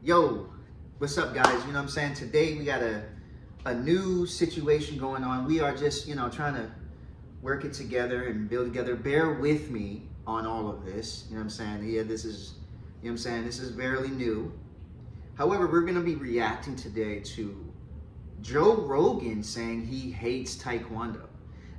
Yo, what's up, guys? You know what I'm saying? Today we got a new situation going on. We are just, trying to work it together and build together. Bear with me on all of this. You know what I'm saying? Yeah, this is, this is fairly new. However, we're going to be reacting today to Joe Rogan saying he hates Taekwondo.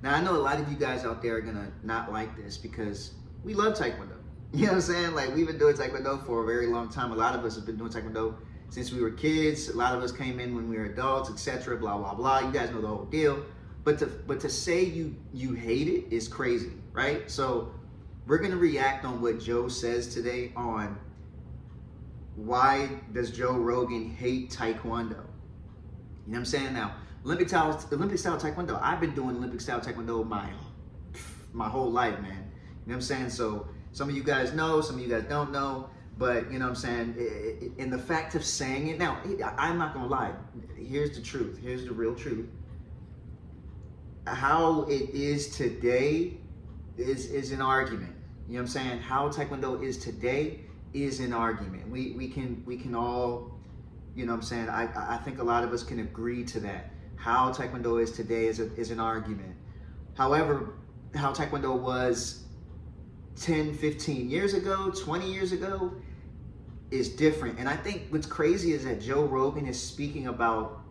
Now, I know a lot of you guys out there are going to not like this because we love Taekwondo. You know what I'm saying? Like, we've been doing Taekwondo for a very long time. A lot of us have been doing Taekwondo since we were kids. A lot of us came in when we were adults, etc. Blah, blah, blah. You guys know the whole deal. But to say you hate it is crazy, right? So we're going to react on what Joe says today on why does Joe Rogan hate Taekwondo. You know what I'm saying? Now, Olympic style Taekwondo, I've been doing Olympic style Taekwondo my whole life, man. You know what I'm saying? So some of you guys know, some of you guys don't know, but you know what I'm saying? In the fact of saying it, now, I'm not gonna lie. Here's the truth. Here's the real truth. How it is today is an argument. You know what I'm saying? How Taekwondo is today is an argument. We can all, you know what I'm saying? I think a lot of us can agree to that. How Taekwondo is today is an argument. However, how Taekwondo was 10, 15 years ago, 20 years ago is different. And I think what's crazy is that Joe Rogan is speaking about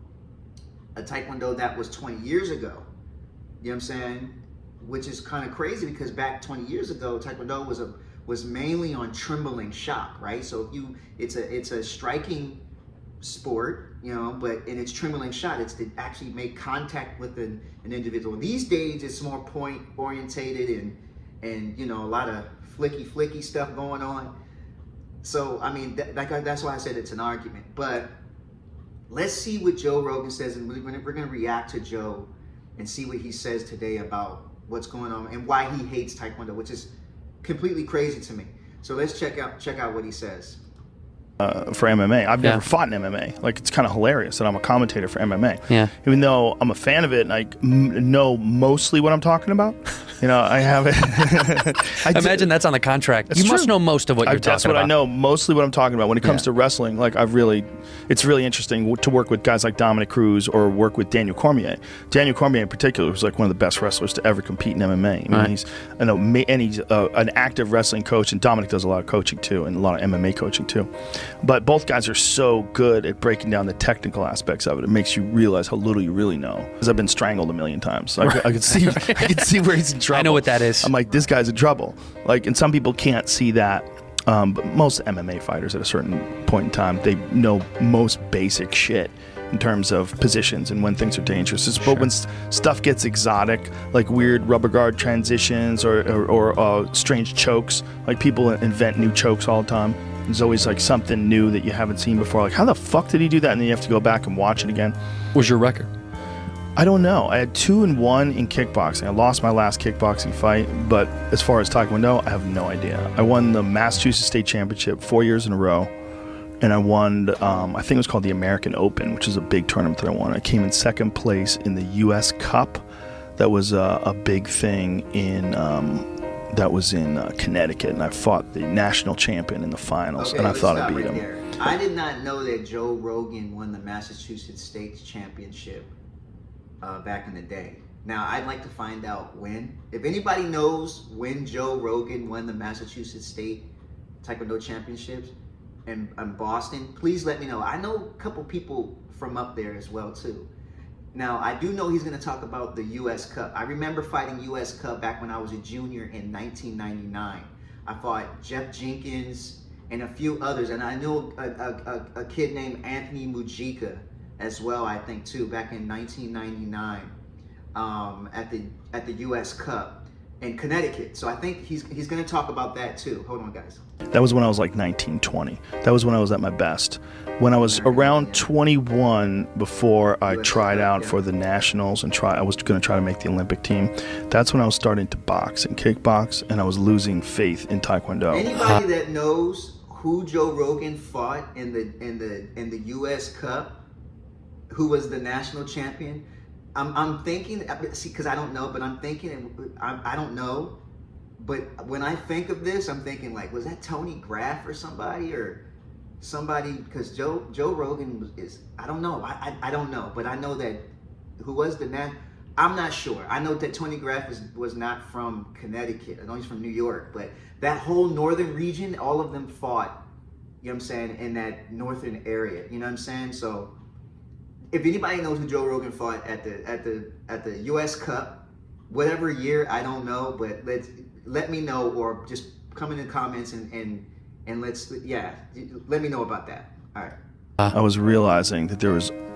a Taekwondo that was 20 years ago. You know what I'm saying? Which is kind of crazy because back 20 years ago, Taekwondo was mainly on trembling shock, right? So it's a striking sport, and it's trembling shot. It's to actually make contact with an individual. These days, it's more point orientated and a lot of flicky stuff going on. So I mean, that's why I said it's an argument. But let's see what Joe Rogan says, and we're going to react to Joe and see what he says today about what's going on and why he hates Taekwondo, which is completely crazy to me. So let's check out what he says. For MMA. I've never fought in MMA. Like, it's kind of hilarious that I'm a commentator for MMA. Yeah. Even though I'm a fan of it and I know mostly what I'm talking about. I have it. Imagine that's on the contract. You must know most of what you're talking about. That's what I know, mostly what I'm talking about. When it comes to wrestling, like, it's really interesting to work with guys like Dominic Cruz or work with Daniel Cormier. Daniel Cormier in particular was like one of the best wrestlers to ever compete in MMA. I mean, he's an active wrestling coach, and Dominic does a lot of coaching too, and a lot of MMA coaching too. But both guys are so good at breaking down the technical aspects of it. It makes you realize how little you really know. Because I've been strangled a million times. So I could see where he's in trouble. I know what that is. I'm like, this guy's in trouble. Like, and some people can't see that. But most MMA fighters at a certain point in time, they know most basic shit in terms of positions and when things are dangerous. But when stuff gets exotic, like weird rubber guard transitions or strange chokes, like people invent new chokes all the time. There's always like something new that you haven't seen before. Like, how the fuck did he do that? And then you have to go back and watch it again. What was your record? I don't know. I had 2-1 in kickboxing. I lost my last kickboxing fight, but as far as Taekwondo, I have no idea. I won the Massachusetts State Championship 4 years in a row, and I won, I think it was called the American Open, which is a big tournament that I won. I came in second place in the U.S. Cup. That was a big thing in Connecticut, and I fought the national champion in the finals, and I thought I beat him. There. I did not know that Joe Rogan won the Massachusetts State Championship back in the day. Now, I'd like to find out when. If anybody knows when Joe Rogan won the Massachusetts State Taekwondo Championships in Boston, please let me know. I know a couple people from up there as well, too. Now, I do know he's going to talk about the U.S. Cup. I remember fighting U.S. Cup back when I was a junior in 1999. I fought Jeff Jenkins and a few others, and I know a kid named Anthony Mujica as well, I think, too, back in 1999 at the U.S. Cup in Connecticut. So I think he's going to talk about that, too. Hold on, guys. That was when I was like 19, 20. That was when I was at my best. When I was around 21, before I tried out for the nationals and I was going to try to make the Olympic team, that's when I was starting to box and kickbox, and I was losing faith in Taekwondo. Anybody that knows who Joe Rogan fought in the U.S. Cup, who was the national champion, I'm thinking, see, because I don't know, but I'm thinking, I don't know, but when I think of this, I'm thinking like, was that Tony Graff or somebody, or somebody, because Joe Rogan is, I don't know, I don't know, but I know that who was the man. I'm not sure. I know that Tony Graff was not from Connecticut. I know he's from New York, but that whole northern region, all of them fought, you know what I'm saying, in that northern area. You know what I'm saying? So if anybody knows who Joe Rogan fought at the US Cup, whatever year, I don't know, but let me know, or just come in the comments and let me know about that. All right. I was realizing that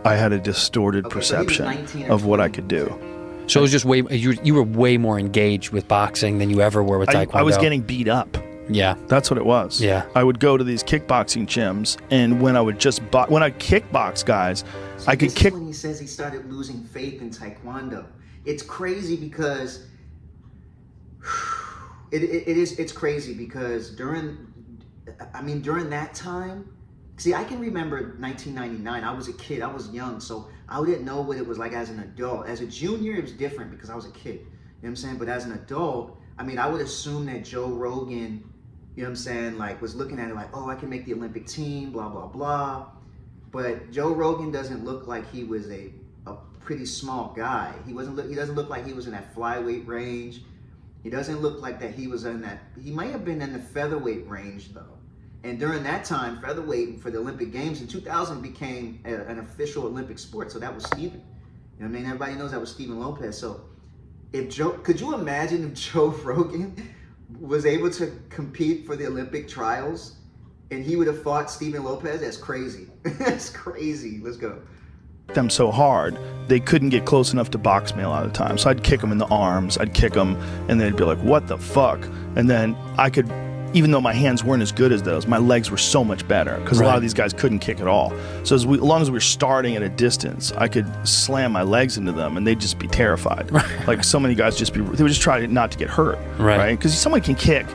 I had a distorted perception of what I could do. So it was just you were way more engaged with boxing than you ever were with Taekwondo. I was getting beat up. Yeah. That's what it was. Yeah. I would go to these kickboxing gyms, and when I would when I kickbox guys, I could kick. This is when he says he started losing faith in Taekwondo. It's crazy because it's crazy because during that time, see, I can remember 1999. I was a kid. I was young, so I didn't know what it was like as an adult. As a junior, it was different because I was a kid. You know what I'm saying? But as an adult, I mean, I would assume that Joe Rogan, you know what I'm saying, like, was looking at it like, oh, I can make the Olympic team, blah, blah, blah. But Joe Rogan doesn't look like he was a pretty small guy. He doesn't look like he was in that flyweight range. He doesn't look like that he was in that. He might have been in the featherweight range, though. And during that time, featherweight for the Olympic Games in 2000 became an official Olympic sport. So that was Steven. You know what I mean? Everybody knows that was Steven Lopez. So could you imagine if Joe Rogan was able to compete for the Olympic trials and he would have fought Steven Lopez? That's crazy. That's crazy. Let's go. Them so hard, they couldn't get close enough to box me a lot of the time. So I'd kick them in the arms, I'd kick them, and they'd be like, what the fuck? And then I could, even though my hands weren't as good as those, my legs were so much better because a lot of these guys couldn't kick at all. So as long as we were starting at a distance, I could slam my legs into them and they'd just be terrified. Like so many guys they would just try not to get hurt, right? Because someone can kick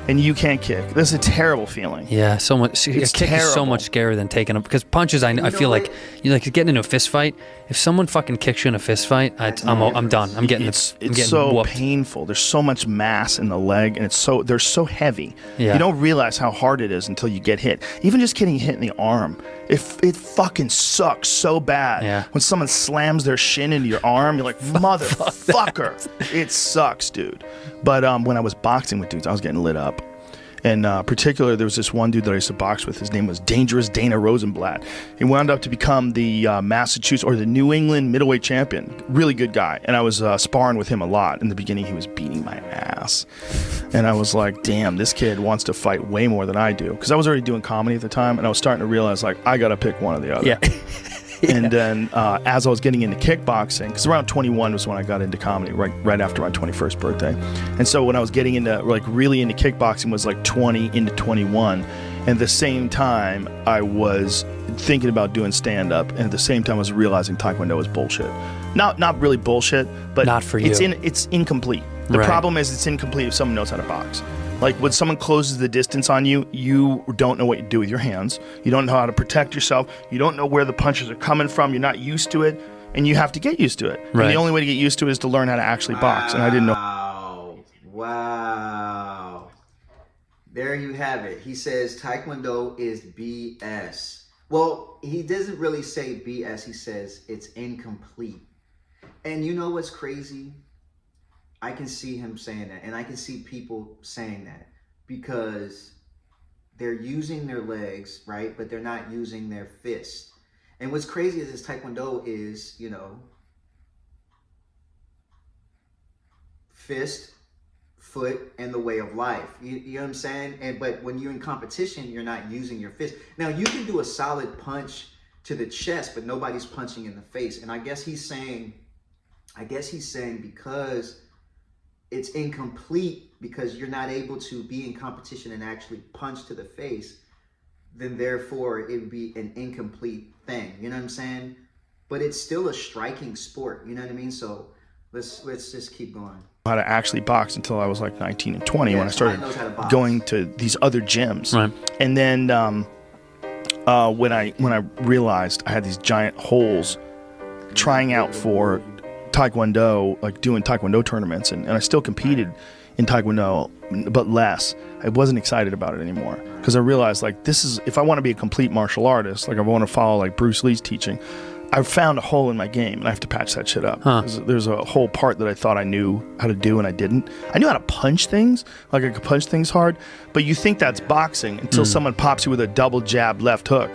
and you can't kick. That's a terrible feeling. Yeah, so much. A kick is so much scarier than taking them, because punches. I feel like you getting into a fist fight. If someone fucking kicks you in a fist fight, I'm done. I'm getting it's so whooped. Painful. There's so much mass in the leg, and they're so heavy. Yeah. You don't realize how hard it is until you get hit. Even just getting hit in the arm, it fucking sucks so bad. Yeah. When someone slams their shin into your arm, you're like, motherfucker. It sucks, dude. But when I was boxing with dudes, I was getting lit up. And particularly, there was this one dude that I used to box with. His name was Dangerous Dana Rosenblatt. He wound up to become the Massachusetts or the New England middleweight champion. Really good guy. And I was sparring with him a lot. In the beginning, he was beating my ass. And I was like, damn, this kid wants to fight way more than I do. Because I was already doing comedy at the time, and I was starting to realize, like, I got to pick one or the other. Yeah. And then as I was getting into kickboxing, because around 21 was when I got into comedy, right after my 21st birthday. And so when I was getting into, like, really into kickboxing was like 20 into 21. And at the same time, I was thinking about doing stand-up. And at the same time, I was realizing Taekwondo was bullshit. Not really bullshit, but not for you. It's incomplete. The problem is it's incomplete if someone knows how to box. Like when someone closes the distance on you, you don't know what you do with your hands. You don't know how to protect yourself. You don't know where the punches are coming from. You're not used to it, and you have to get used to it. Right. And the only way to get used to it is to learn how to actually box, and I didn't know. Wow. There you have it. He says Taekwondo is BS. Well, he doesn't really say BS. He says it's incomplete. And you know what's crazy? I can see him saying that, and I can see people saying that because they're using their legs, right? But they're not using their fists. And what's crazy is this Taekwondo is, you know, fist, foot, and the way of life. You know what I'm saying? But when you're in competition, you're not using your fist. Now, you can do a solid punch to the chest, but nobody's punching in the face. And I guess he's saying because it's incomplete, because you're not able to be in competition and actually punch to the face, then therefore it would be an incomplete thing. You know what I'm saying? But it's still a striking sport. You know what I mean? So let's just keep going. How to actually box until I was like 19 and 20 when I started going to these other gyms. Right. And then when I realized I had these giant holes trying out for Taekwondo, like doing Taekwondo tournaments, and I still competed in Taekwondo but less. I wasn't excited about it anymore because I realized like this is, if I want to be a complete martial artist, like I want to follow like Bruce Lee's teaching, I've found a hole in my game and I have to patch that shit up. There's a whole part that I thought I knew how to do and I didn't. I knew how to punch things, like I could punch things hard, but you think that's boxing until someone pops you with a double jab left hook.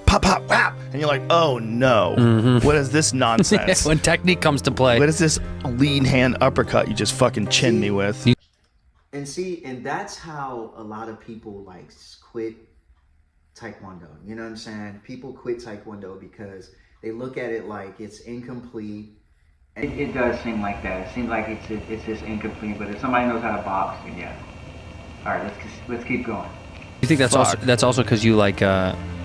Pop, pop, whap, and you're like, oh no, what is this nonsense? When technique comes to play. What is this lead hand uppercut you just fucking chin me with? And see, and that's how a lot of people like quit Taekwondo. You know what I'm saying? People quit Taekwondo because they look at it like it's incomplete. It does seem like that. It seems like it's just incomplete. But if somebody knows how to box, then yeah. All right, let's keep going. You think that's also because you like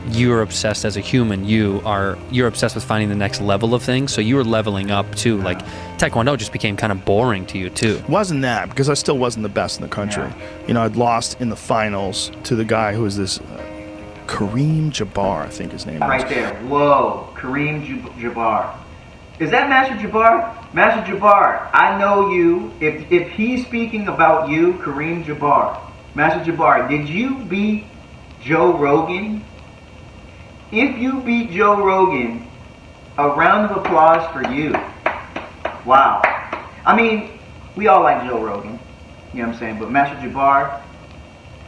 you're obsessed as a human. You're obsessed with finding the next level of things. So you were leveling up too. Yeah. Like Taekwondo just became kind of boring to you too. It wasn't that because I still wasn't the best in the country. Yeah. You know, I'd lost in the finals to the guy who was this Kareem Jabbar, I think his name is. Right there. Whoa, Kareem Jabbar. Is that Master Jabbar? Master Jabbar, I know you. If he's speaking about you, Kareem Jabbar. Master Jabbar, did you beat Joe Rogan? If you beat Joe Rogan, a round of applause for you. Wow. I mean, we all like Joe Rogan. You know what I'm saying? But Master Jabbar,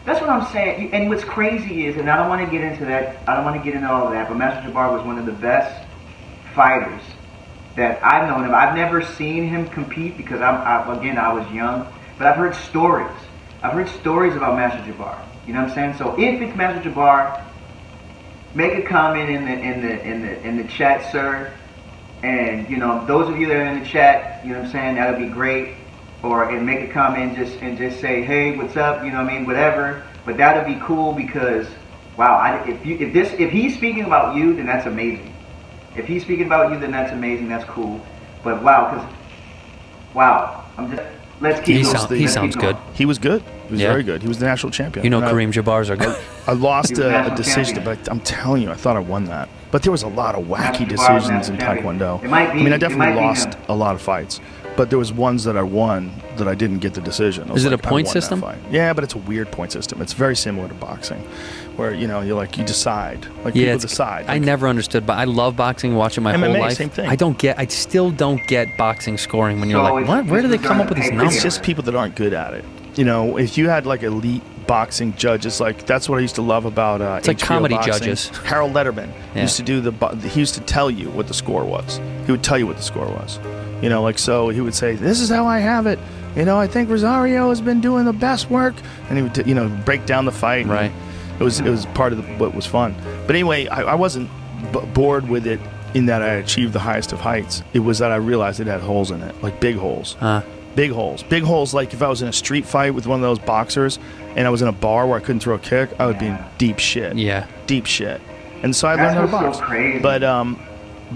that's what I'm saying. And what's crazy is, and I don't want to get into that, I don't want to get into all of that, but Master Jabbar was one of the best fighters that I've known of. I've never seen him compete because I was young, but I've heard stories. I've heard stories about Master Jabbar. You know what I'm saying? So if it's Master Jabbar, make a comment in the chat, sir. And you know, those of you that are in the chat, you know what I'm saying, that would be great. And make a comment and just say, hey, what's up? You know what I mean? Whatever. But that would be cool because, wow, if he's speaking about you, then that's amazing. If he's speaking about you, then that's amazing. That's cool. But let's keep going. He sounds good. He was good. He was very good. He was the national champion. You know, Kareem Jabbars are good. I lost a decision, but I'm telling you, I thought I won that. But there was a lot of wacky decisions in Taekwondo. I mean, I definitely lost a lot of fights, but there was ones that I won that I didn't get the decision. Is it a point system? Yeah, but it's a weird point system. It's very similar to boxing, where you decide. Like people decide. I never understood, but I love boxing. Watch it my whole life. Same thing. I still don't get boxing scoring when you're like, what? Where do they come up with these numbers? It's just people that aren't good at it. You know, if you had like elite boxing judges, like that's what I used to love about it's like HBO comedy boxing. judges. Harold Letterman used to do he used to tell you what the score was. He would tell you what the score was. You know, like so he would say, "This is how I have it." You know, I think Rosario has been doing the best work, and he would break down the fight. Right. It was part of what was fun. But anyway, I wasn't bored with it in that I achieved the highest of heights. It was that I realized it had holes in it, like big holes. Big holes. Like if I was in a street fight with one of those boxers and I was in a bar where I couldn't throw a kick, I would be in deep shit. Yeah. Deep shit. And so I learned how to box. So crazy. But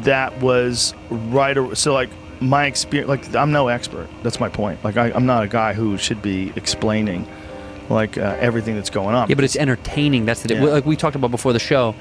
that was right. So like my experience, like I'm no expert. That's my point. Like I'm not a guy who should be explaining like everything that's going on. Yeah, but it's entertaining. That's the like we talked about before the show.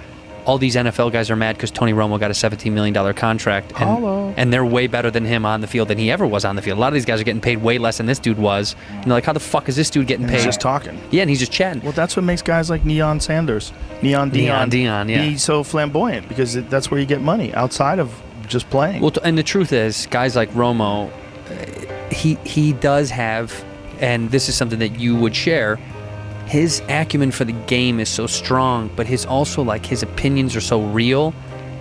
All these NFL guys are mad because Tony Romo got a $17 million contract, and they're way better than him on the field than he ever was on the field. A lot of these guys are getting paid way less than this dude was. And they're like, how the fuck is this dude getting paid? He's just talking. Yeah, and he's just chatting. Well, that's what makes guys like Neon Dion, be so flamboyant because that's where you get money outside of just playing. Well, and the truth is, guys like Romo, he does have, and this is something that you would share. His acumen for the game is so strong, but his opinions are so real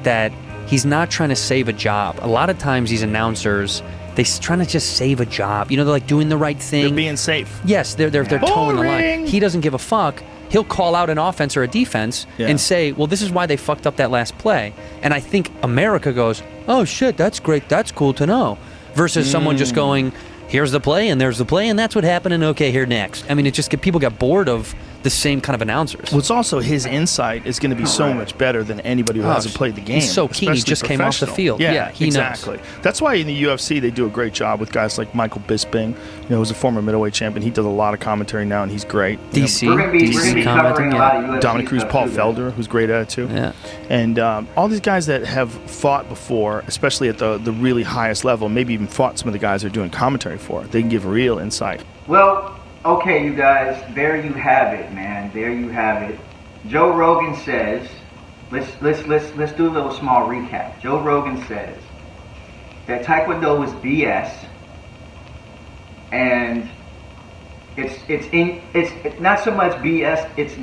that he's not trying to save a job. A lot of times these announcers, they're trying to just save a job. You know, they're like doing the right thing. They're being safe. Yes, they're towing the line. He doesn't give a fuck. He'll call out an offense or a defense and say, well, this is why they fucked up that last play. And I think America goes, oh shit, that's great, that's cool to know. Versus someone just going, here's the play, and there's the play, and that's what happened, and okay, here next. I mean, people got bored of the same kind of announcers. Well, it's also his insight is going to be so much better than anybody who hasn't played the game. He's so keen. He just came off the field. Yeah, he exactly. knows. That's why in the UFC they do a great job with guys like Michael Bisping, who's a former middleweight champion. He does a lot of commentary now, and he's great. DC commenting. Dominic Cruz, Paul Felder, who's great at it too. Yeah. And all these guys that have fought before, especially at the really highest level, maybe even fought some of the guys they're doing commentary for, they can give real insight. Well, Okay, you guys, there you have it, man. There you have it. Joe Rogan says, let's do a little small recap. Joe Rogan says that Taekwondo is BS, and it's not so much BS. It's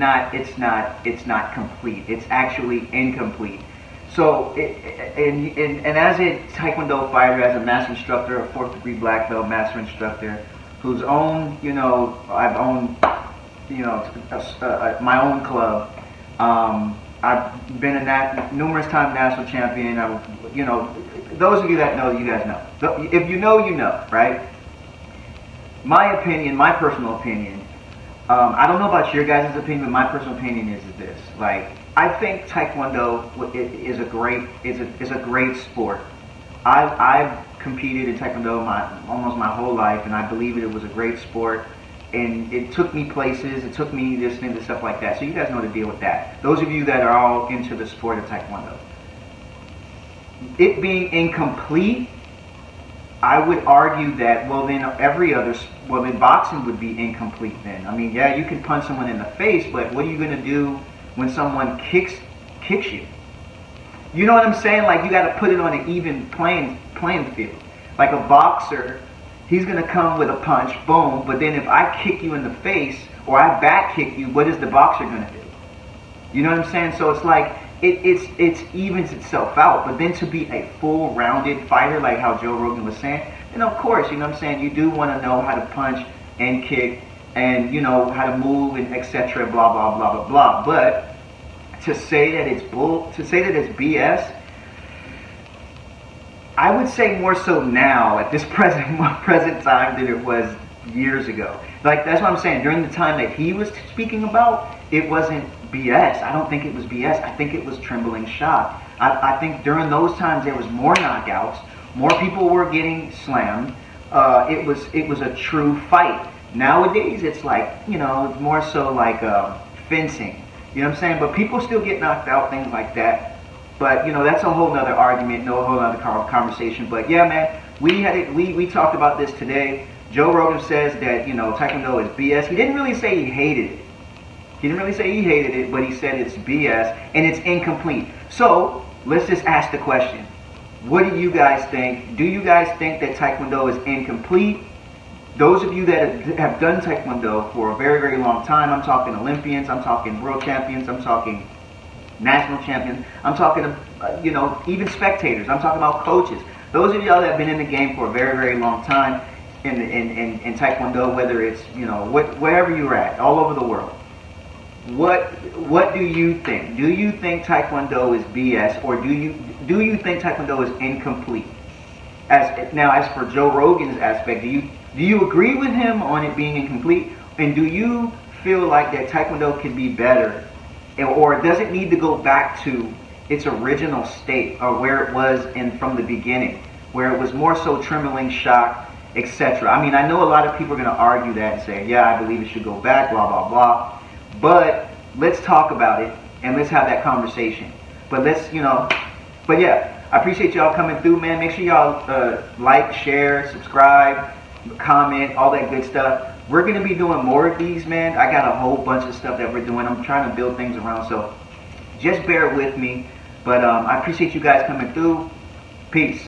not complete. It's actually incomplete. So, and as a Taekwondo fighter, as a master instructor, a 4th degree black belt master instructor, who's owned, I've owned, my own club. I've been a numerous time national champion. Those of you that know, you guys know. If you know, you know, right? My opinion, my personal opinion, I don't know about your guys' opinion, but my personal opinion is this. Like, I think Taekwondo is a great sport. I've competed in Taekwondo almost my whole life, and I believe it was a great sport. And it took me places, it took me this and stuff like that. So you guys know to deal with that. Those of you that are all into the sport of Taekwondo. It being incomplete, I would argue that, then boxing would be incomplete then. I mean, yeah, you can punch someone in the face, but what are you going to do when someone kicks you? You know what I'm saying? Like, you got to put it on an even playing field. Like a boxer, he's going to come with a punch, boom, but then if I kick you in the face or I back kick you, what is the boxer going to do? You know what I'm saying? So it's like, it evens itself out. But then to be a full rounded fighter, like how Joe Rogan was saying, then of course, you know what I'm saying, you do want to know how to punch and kick and, how to move and etc. blah, blah, blah, blah, blah. But to say that it's BS, I would say more so now at this present time than it was years ago. Like, that's what I'm saying. During the time that he was speaking about, it wasn't BS. I don't think it was BS. I think it was trembling shock. I think during those times there was more knockouts, more people were getting slammed. It was a true fight. Nowadays it's like, it's more so like fencing. You know what I'm saying? But people still get knocked out, things like that. But that's a whole nother argument, a whole nother conversation. But yeah, man, we talked about this today. Joe Rogan says that Taekwondo is BS. He didn't really say he hated it. But he said it's BS and it's incomplete. So let's just ask the question: what do you guys think? Do you guys think that Taekwondo is incomplete? Those of you that have done Taekwondo for a very, very long time, I'm talking Olympians, I'm talking world champions, I'm talking national champions, I'm talking, even spectators, I'm talking about coaches. Those of y'all that have been in the game for a very, very long time in Taekwondo, whether it's, wherever you're at, all over the world, what do you think? Do you think Taekwondo is BS, or do you think Taekwondo is incomplete? As for Joe Rogan's aspect, do you agree with him on it being incomplete? And do you feel like that Taekwondo can be better? Or does it need to go back to its original state, or where it was from the beginning, where it was more so trembling shock, etc.? I mean, I know a lot of people are going to argue that and say, yeah, I believe it should go back, blah, blah, blah. But let's talk about it and let's have that conversation. But but yeah, I appreciate y'all coming through, man. Make sure y'all like, share, subscribe, comment, all that good stuff. We're going to be doing more of these, man. I got a whole bunch of stuff that we're doing. I'm trying to build things around, so just bear with me. But I appreciate you guys coming through. Peace.